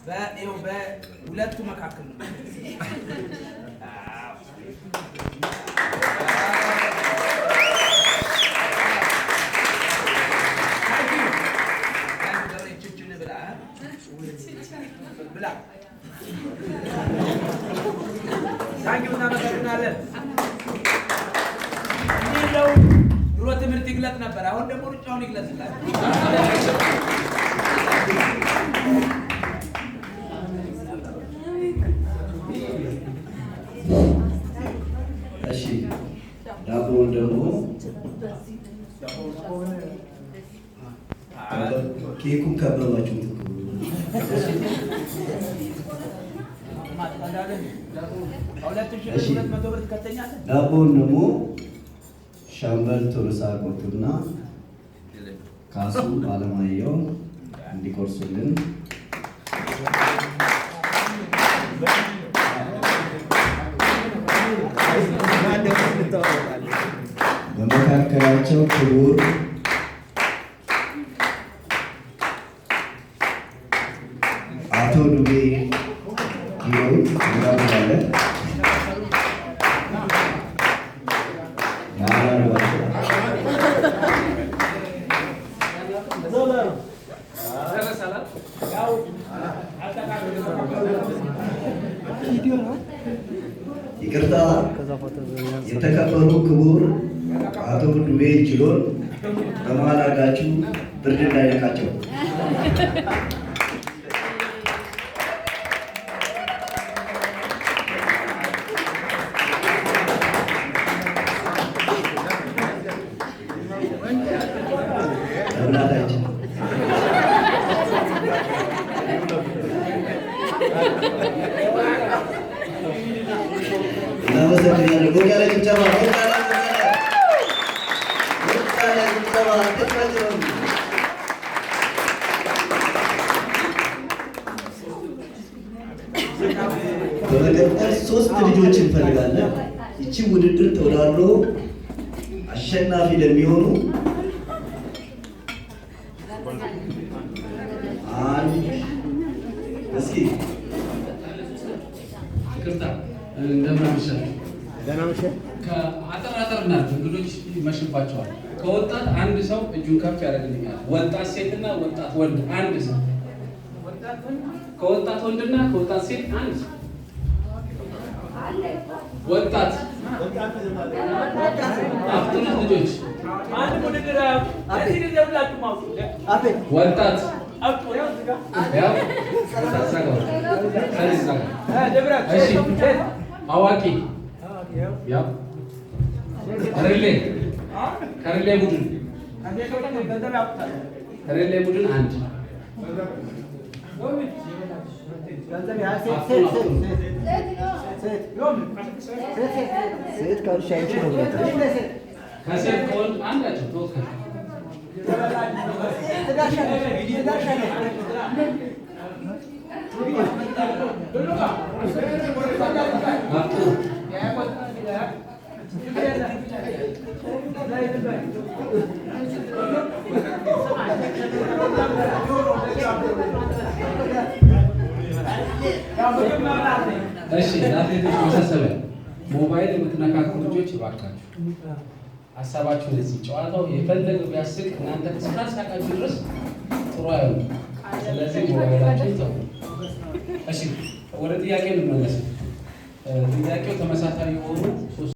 በሁለቱ መካከል ነው። ታንኪው እናመሰግናለን። ይሄው ድሮ ትምህርት ይግለጥ ነበር፣ አሁን ደግሞ ሩጫውን ይግለጽላል። እሺ ዳቦውን ደግሞ ኬኩን ከበባችሁት ዳቦውን ደግሞ ሻምበል ቶሎሳ ቆቱና ካሱ አለማየሁ እንዲቆርሱልን በመካከላቸው ክቡር አቶ ዱቤ ጊዮን እንጋብዛለን። ይቅርታ፣ የተከበሩ ክቡር አቶ ዱቤ ጊዮን በመሃል አድርጋችሁ ብርድ እንዳይነካቸው። በመቀጠል 3 ልጆች እንፈልጋለን። ይቺ ውድድር ተወዳድሮ አሸናፊ ለሚሆኑ እስኪ ይቅርታ እንደምናመሻል ከአጠራጠርና እንግዶች ይመሽባቸዋል። ከወጣት አንድ ሰው እጁን ከፍ ያደርግልኛል። ወጣት ሴትና ወጣት ወንድ አንድ ሰው፣ ከወጣት ወንድና ከወጣት ሴት አንድ ሰው። ወጣት አፍጥኑት ልጆች። ወጣት አዋቂ ከሪሌ ቡድን አንድ ሴት ካልሽ አንቺ ነው። ከሴት ከወንድ አንዳቸው ተወከለ። እሺ ለአትሌቶች ማሳሰቢያ፣ ሞባይል የምትነካኩ ልጆች እባካችሁ ሀሳባችሁን እዚህ ጨዋታው የፈለገው ቢያስቅ እናንተ እስካሳቃችሁ ድረስ ጥሩ አይሆንም። ስለዚህ ሞባይላችሁን ተው። እሺ ወደ ጥያቄ እንመለስ። ጥያቄው ተመሳሳይ የሆኑ